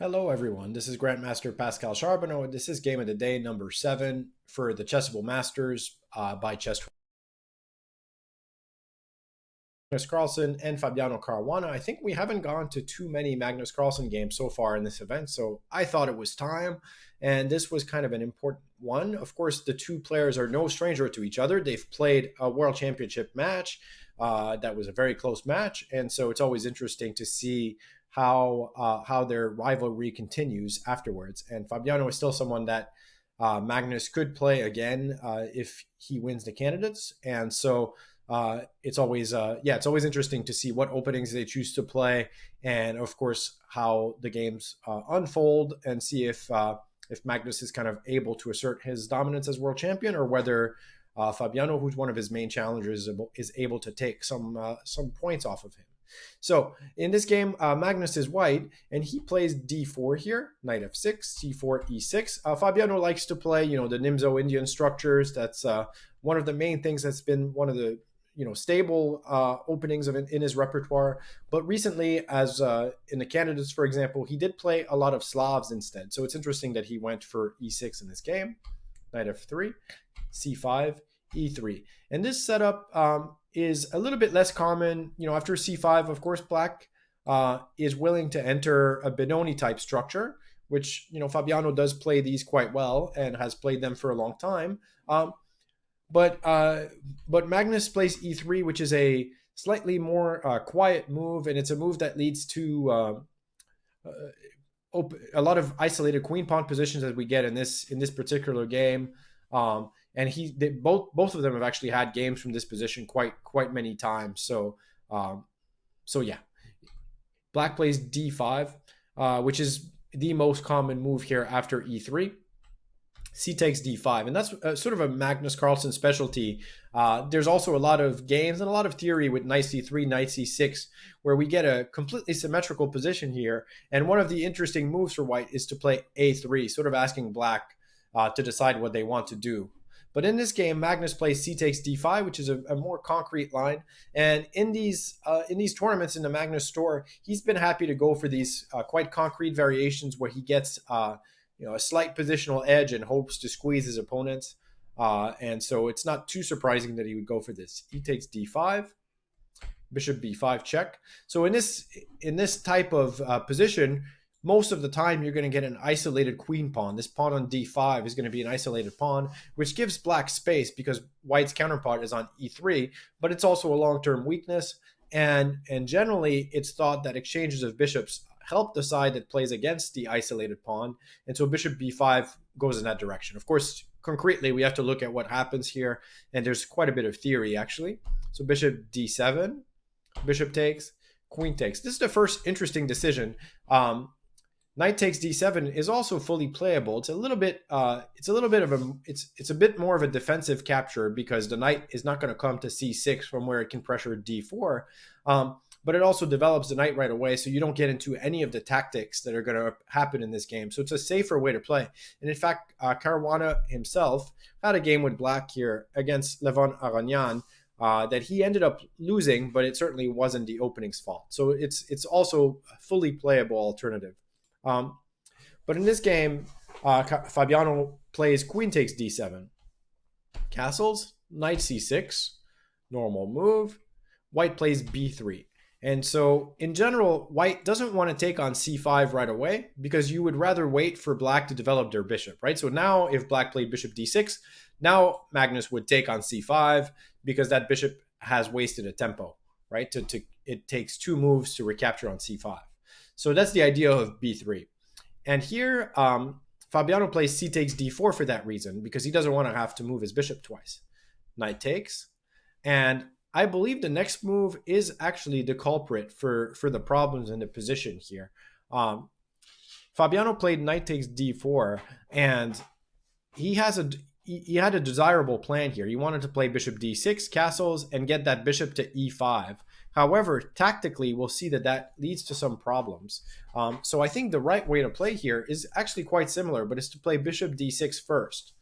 Hello everyone, this is Grandmaster Pascal Charbonneau, and this is Game of the Day number 7 for the Chessable Masters by Carlsen and Fabiano Caruana. I think we haven't gone to too many Magnus Carlsen games so far in this event, so I thought it was time, and this was kind of an important one. Of course, the two players are no stranger to each other. They've played a World Championship match that was a very close match, and so it's always interesting to see how their rivalry continues afterwards. And Fabiano is still someone that Magnus could play again if he wins the candidates, and so it's always it's always interesting to see what openings they choose to play, and of course how the games unfold, and see if Magnus is kind of able to assert his dominance as world champion, or whether Fabiano, who's one of his main challengers, is able to take some points off of him. So in this game, Magnus is white, and he plays d4 here, knight f6, c4, e6. Fabiano likes to play, the Nimzo Indian structures. That's one of the main things that's been one of the stable openings in his repertoire. But recently, as in the candidates, for example, he did play a lot of Slavs instead. So it's interesting that he went for e6 in this game, knight f3, c5, e3. And this setup is a little bit less common. After c5, of course, black is willing to enter a Benoni type structure, which, Fabiano does play these quite well and has played them for a long time. But Magnus plays e3, which is a slightly more quiet move, and it's a move that leads to a lot of isolated queen pawn positions that we get in this particular game. And both of them have actually had games from this position quite many times. So yeah, black plays d5, which is the most common move here after e3. C takes d5, and that's sort of a Magnus Carlsen specialty. There's also a lot of games and a lot of theory with knight c3, knight c6, where we get a completely symmetrical position here. And one of the interesting moves for white is to play a3, sort of asking black to decide what they want to do. But in this game, Magnus plays c takes d5, which is a more concrete line. And in these tournaments in the Magnus store, he's been happy to go for these quite concrete variations where he gets a slight positional edge and hopes to squeeze his opponents. And so it's not too surprising that he would go for this. E takes d5, bishop b5 check. So in this type of position, most of the time you're going to get an isolated queen pawn. This pawn on d5 is going to be an isolated pawn, which gives black space because white's counterpart is on e3, but it's also a long-term weakness. And generally, it's thought that exchanges of bishops help the side that plays against the isolated pawn. And so bishop b5 goes in that direction. Of course, concretely, we have to look at what happens here, and there's quite a bit of theory, actually. So bishop d7, bishop takes, queen takes. This is the first interesting decision. Knight takes d7 is also fully playable. It's a bit more of a defensive capture because the knight is not going to come to c6 from where it can pressure d4. But it also develops the knight right away, so you don't get into any of the tactics that are going to happen in this game. So it's a safer way to play. And in fact, Caruana himself had a game with black here against Levon Aragnan that he ended up losing, but it certainly wasn't the opening's fault. So it's also a fully playable alternative. But in this game, Fabiano plays queen takes d7. Castles, knight c6, normal move. White plays b3. And so, in general, white doesn't want to take on c5 right away because you would rather wait for black to develop their bishop, right? So now, if black played bishop d6, now Magnus would take on c5 because that bishop has wasted a tempo, right? It takes 2 moves to recapture on c5. So that's the idea of b3. And here, Fabiano plays c takes d4 for that reason, because he doesn't want to have to move his bishop twice. Knight takes. And I believe the next move is actually the culprit for the problems in the position here. Fabiano played knight takes d4, and he had a desirable plan here. He wanted to play bishop d6, castles, and get that bishop to e5. However, tactically, we'll see that leads to some problems. So I think the right way to play here is actually quite similar, but it's to play bishop d6 first.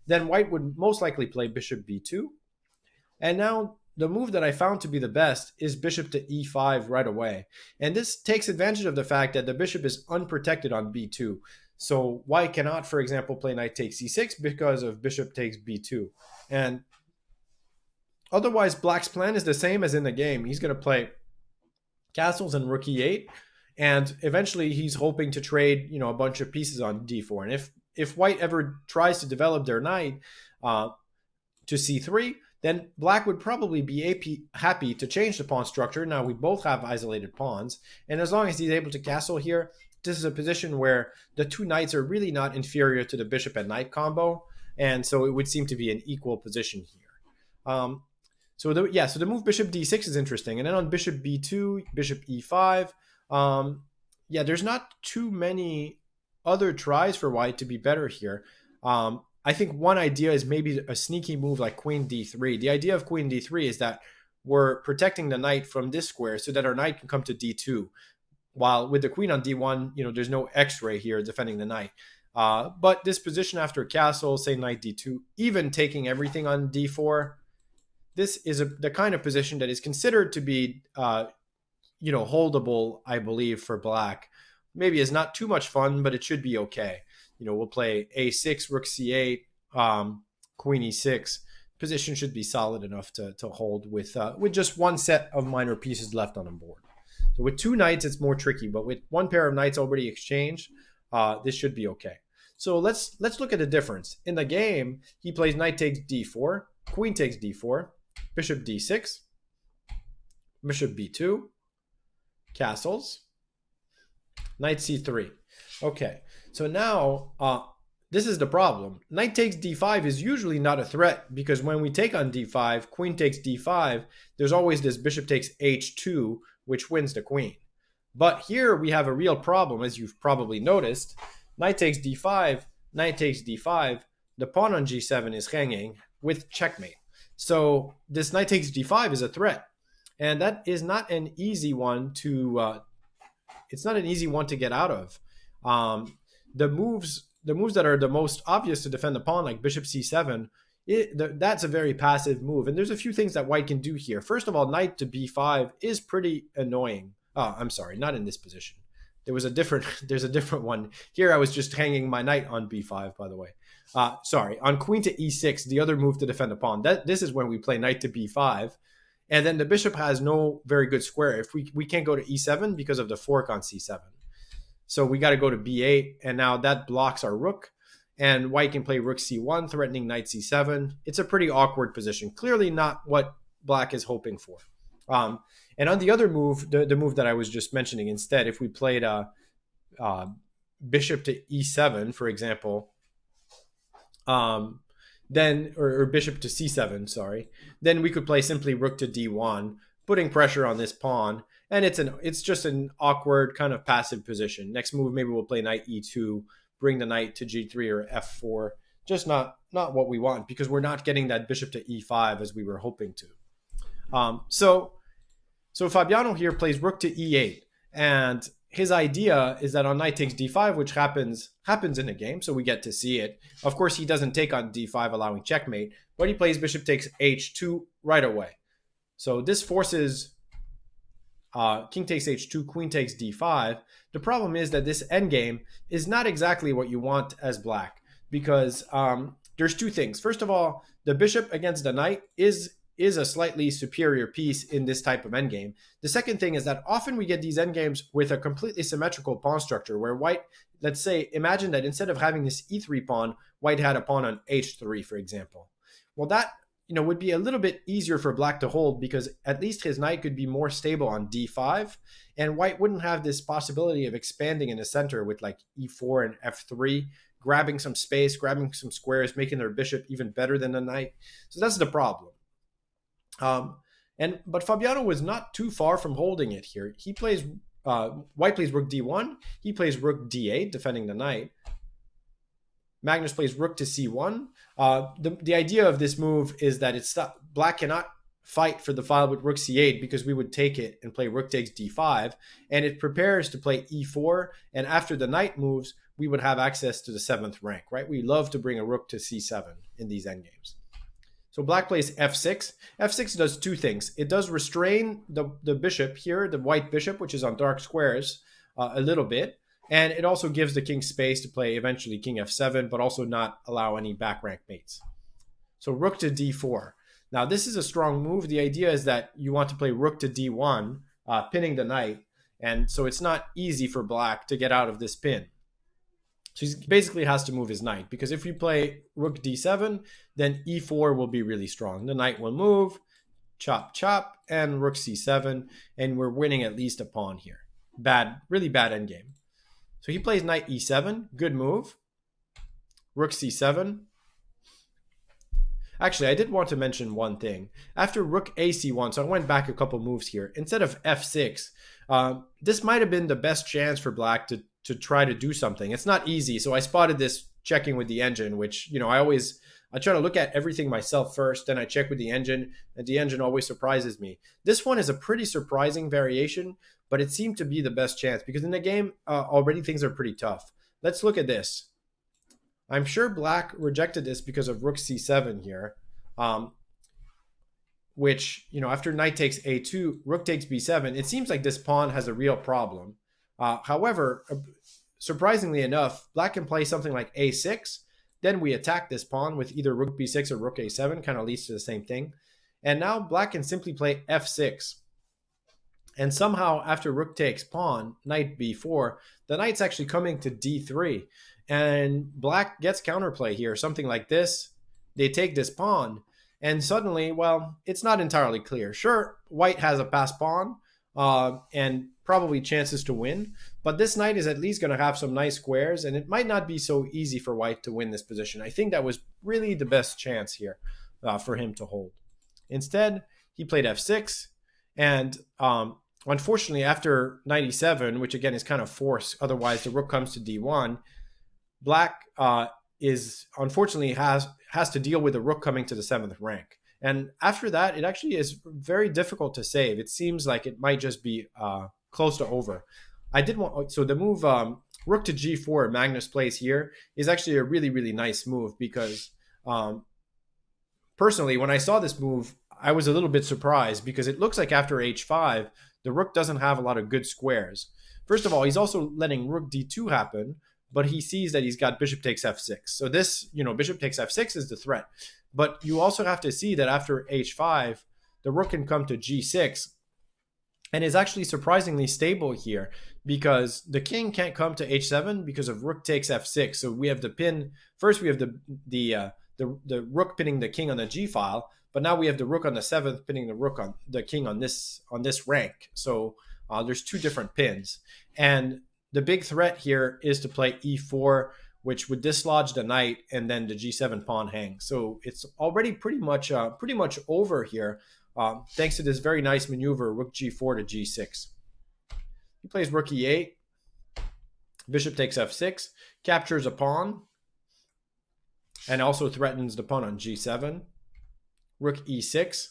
Then white would most likely play bishop b2. And now the move that I found to be the best is bishop to e5 right away. And this takes advantage of the fact that the bishop is unprotected on b2. So white cannot, for example, play knight takes c6 because of bishop takes b2. And otherwise, black's plan is the same as in the game. He's going to play castles and rook e8. And eventually he's hoping to trade, a bunch of pieces on d4. And if white ever tries to develop their knight to c3, then black would probably be happy to change the pawn structure. Now we both have isolated pawns. And as long as he's able to castle here, this is a position where the two knights are really not inferior to the bishop and knight combo. And so it would seem to be an equal position here. So the move bishop d6 is interesting. And then on bishop b2, bishop e5, there's not too many other tries for white to be better here. I think one idea is maybe a sneaky move like queen d3. The idea of queen d3 is that we're protecting the knight from this square so that our knight can come to d2. While with the queen on d1, there's no x-ray here defending the knight. But this position after castle, say knight d2, even taking everything on d4, this is the kind of position that is considered to be, holdable, I believe, for black. Maybe it's not too much fun, but it should be okay. We'll play a6, rook c8, queen e6. Position should be solid enough to hold with just one set of minor pieces left on the board. So with two knights, it's more tricky, but with one pair of knights already exchanged, this should be okay. So let's look at the difference. In the game, he plays knight takes d4, queen takes d4, bishop d6, bishop b2, castles, knight c3. Okay, so now this is the problem. Knight takes d5 is usually not a threat because when we take on d5, queen takes d5, there's always this bishop takes h2, which wins the queen. But here we have a real problem, as you've probably noticed. Knight takes d5, knight takes d5, the pawn on g7 is hanging with checkmate. So this knight takes d5 is a threat. And that is not an easy one to get out of. The moves that are the most obvious to defend the pawn, like bishop c7, that's a very passive move. And there's a few things that white can do here. First of all, knight to b5 is pretty annoying. Oh, I'm sorry, not in this position. There's a different one. Here I was just hanging my knight on b5, by the way. On queen to e6, the other move to defend the pawn. This is when we play knight to b5. And then the bishop has no very good square. If we can't go to e7 because of the fork on c7. So we got to go to b8, and now that blocks our rook. And white can play rook c1, threatening knight c7. It's a pretty awkward position. Clearly not what black is hoping for. And on the other move, the move that I was just mentioning instead, if we played bishop to e7, for example, then or bishop to c7, sorry, then we could play simply rook to d1, putting pressure on this pawn. And it's just an awkward kind of passive position. Next move, maybe we'll play knight e2, bring the knight to g3 or f4. Just not what we want because we're not getting that bishop to e5 as we were hoping to. So Fabiano here plays rook to e8. And his idea is that on knight takes d5, which happens in the game, so we get to see it. Of course, he doesn't take on d5, allowing checkmate, but he plays bishop takes h2 right away. So this forces king takes h2, queen takes d5. The problem is that this endgame is not exactly what you want as black because there's two things. First of all, the bishop against the knight is a slightly superior piece in this type of endgame. The second thing is that often we get these endgames with a completely symmetrical pawn structure where white, let's say, imagine that instead of having this e3 pawn, white had a pawn on h3, for example. Well, that would be a little bit easier for black to hold because at least his knight could be more stable on d5, and white wouldn't have this possibility of expanding in the center with like e4 and f3, grabbing some space, grabbing some squares, making their bishop even better than the knight. So that's the problem. But Fabiano was not too far from holding it here. He plays white plays rook d1. He plays rook d8, defending the knight. Magnus plays rook to c1. The idea of this move is that black cannot fight for the file with rook c8 because we would take it and play rook takes d5, and it prepares to play e4. And after the knight moves, we would have access to the 7th rank, right? We love to bring a rook to c7 in these endgames. So black plays f6. F6 does two things. It does restrain the bishop here, the white bishop, which is on dark squares, a little bit. And it also gives the king space to play eventually king f7, but also not allow any back rank mates. So rook to d4. Now this is a strong move. The idea is that you want to play rook to d1, pinning the knight. And so it's not easy for black to get out of this pin. So he basically has to move his knight, because if you play rook d7, then e4 will be really strong. The knight will move, chop, chop, and rook c7, and we're winning at least a pawn here. Bad, really bad endgame. So he plays knight e7, good move. Rook c7. Actually, I did want to mention one thing. After rook ac1, so I went back a couple moves here. Instead of f6, this might have been the best chance for black to try to do something. It's not easy, so I spotted this checking with the engine, which, I try to look at everything myself first, then I check with the engine, and the engine always surprises me. This one is a pretty surprising variation, but it seemed to be the best chance, because in the game, already things are pretty tough. Let's look at this. I'm sure black rejected this because of rook c7 here, which, after knight takes a2, rook takes b7, it seems like this pawn has a real problem. However, surprisingly enough, black can play something like a6, then we attack this pawn with either rook b6 or rook a7, kind of leads to the same thing. And now black can simply play f6. And somehow after rook takes pawn, knight b4, the knight's actually coming to d3. And black gets counterplay here, something like this. They take this pawn, and suddenly, well, it's not entirely clear. Sure, white has a passed pawn and probably chances to win, but this knight is at least going to have some nice squares, and it might not be so easy for white to win this position. I think that was really the best chance here for him to hold. Instead, he played f6, and unfortunately, after knight e7, which again is kind of forced, otherwise the rook comes to d1, black is unfortunately has to deal with the rook coming to the 7th rank. And after that, it actually is very difficult to save. It seems like it might just be close to over. So the move rook to g4 Magnus plays here is actually a really, really nice move, because personally, when I saw this move, I was a little bit surprised, because it looks like after h5, the rook doesn't have a lot of good squares. First of all, he's also letting rook d2 happen, but he sees that he's got bishop takes f6. So this, bishop takes f6 is the threat. But you also have to see that after h5, the rook can come to g6 and is actually surprisingly stable here, because the king can't come to h7 because of rook takes f6. So we have the pin. First, we have the rook pinning the king on the g file, but now we have the rook on the 7th pinning the rook on the king on this rank. So there's two different pins. And the big threat here is to play e4, which would dislodge the knight, and then the g7 pawn hangs. So it's already pretty much over here, thanks to this very nice maneuver, rook g4 to g6. He plays rook e8, bishop takes f6, captures a pawn, and also threatens the pawn on g7, rook e6.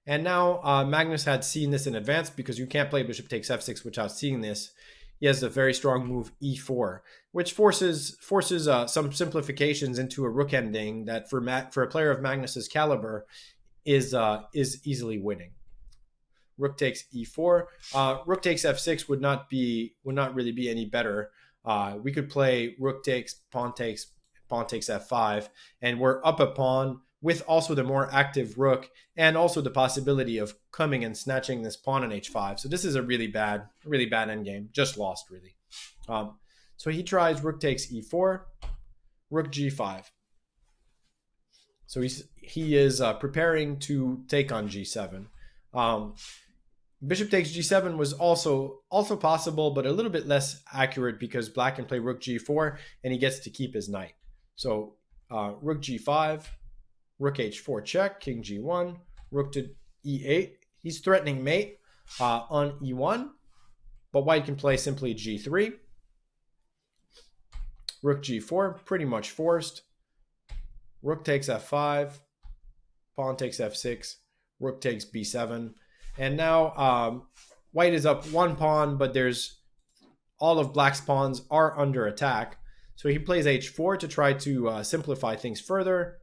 And now Magnus had seen this in advance, because you can't play bishop takes f6 without seeing this. He has a very strong move e4, which forces some simplifications into a rook ending that for a player of Magnus's caliber is easily winning. Rook takes e4. Rook takes f6 would not really be any better. We could play rook takes f5, and we're up a pawn with also the more active rook, and also the possibility of coming and snatching this pawn on h5. So this is a really bad endgame. Just lost, really. So he tries rook takes e4, rook g5. So he is preparing to take on g7. Bishop takes g7 was also possible, but a little bit less accurate, because black can play rook g4, and he gets to keep his knight. So rook g5, rook h4 check, king g1, rook to e8. He's threatening mate on e1, but white can play simply g3. Rook g4, pretty much forced. Rook takes f5, pawn takes f6, rook takes b7. And now white is up one pawn, but there's all of black's pawns are under attack. So he plays h4 to try to simplify things further.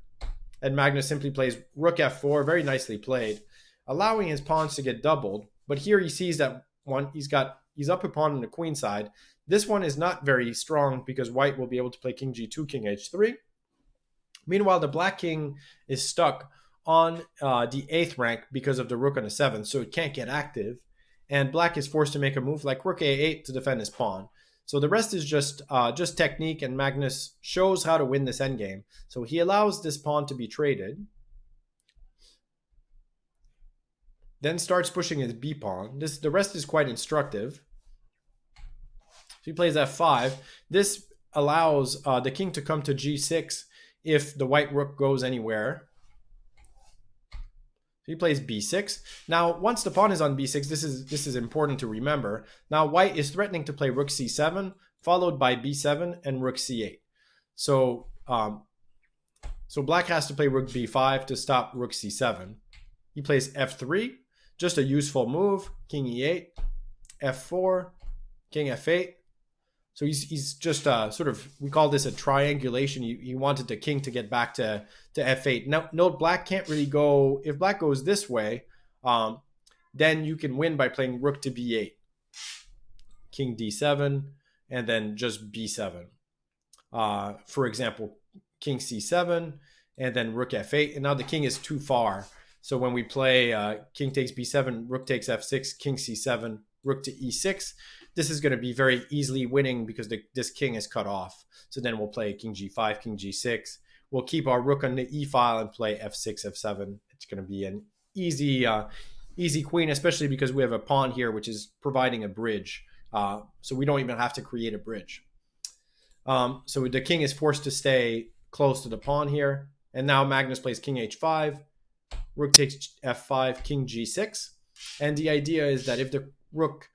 and Magnus simply plays rook f4, very nicely played, allowing his pawns to get doubled. But here he sees that he's up a pawn on the queen side. This one is not very strong because white will be able to play king g2, king h3. Meanwhile, the black king is stuck on the 8th rank because of the rook on the 7th, so it can't get active. And black is forced to make a move like rook a8 to defend his pawn. So the rest is just technique, and Magnus shows how to win this endgame. So he allows this pawn to be traded, then starts pushing his b pawn. The rest is quite instructive. So he plays f5. This allows the king to come to g6 if the white rook goes anywhere. So he plays b6. Now, once the pawn is on b6, this is important to remember. Now, white is threatening to play rook c7, followed by b7 and rook c8. So, so black has to play rook b5 to stop rook c7. He plays f3, just a useful move. King e8, f4, king f8. So he's just sort of, we call this a triangulation. He wanted the king to get back to f8. Now, note black can't really go, if black goes this way, then you can win by playing rook to b8, king d7, and then just b7. For example, king c7, and then rook f8. And now the king is too far. So when we play king takes b7, rook takes f6, king c7, rook to e6, this is going to be very easily winning because this king is cut off. So then we'll play king g5, king g6. We'll keep our rook on the e file and play f6, f7. It's going to be an easy queen, especially because we have a pawn here, which is providing a bridge. So we don't even have to create a bridge. So the king is forced to stay close to the pawn here. And now Magnus plays king h5, rook takes f5, king g6. And the idea is that if the rook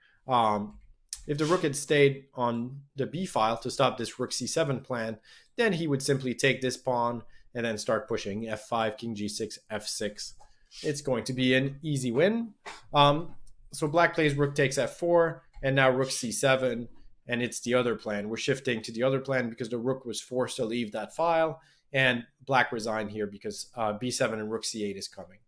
had stayed on the b file to stop this rook c7 plan, then he would simply take this pawn and then start pushing f5, king g6, f6. It's going to be an easy win. So black plays rook takes f4, and now rook c7, and it's the other plan. We're shifting to the other plan because the rook was forced to leave that file, and black resigned here because b7 and rook c8 is coming.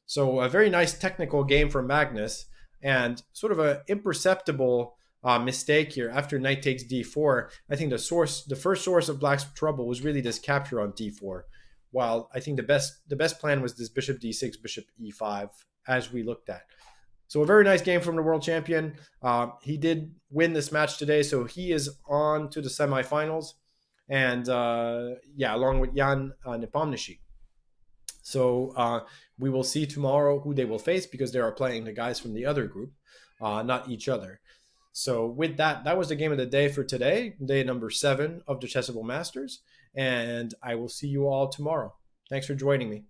So a very nice technical game for Magnus, and sort of an imperceptible mistake here. After knight takes d4, I think the first source of black's trouble was really this capture on d4. While I think the best plan was this bishop d6, bishop e5, as we looked at. So a very nice game from the world champion. He did win this match today, so he is on to the semifinals, and along with Jan Nepomniachtchi. So we will see tomorrow who they will face, because they are playing the guys from the other group, not each other. So with that, that was the game of the day for today, day number 7 of the Chessable Masters, and I will see you all tomorrow. Thanks for joining me.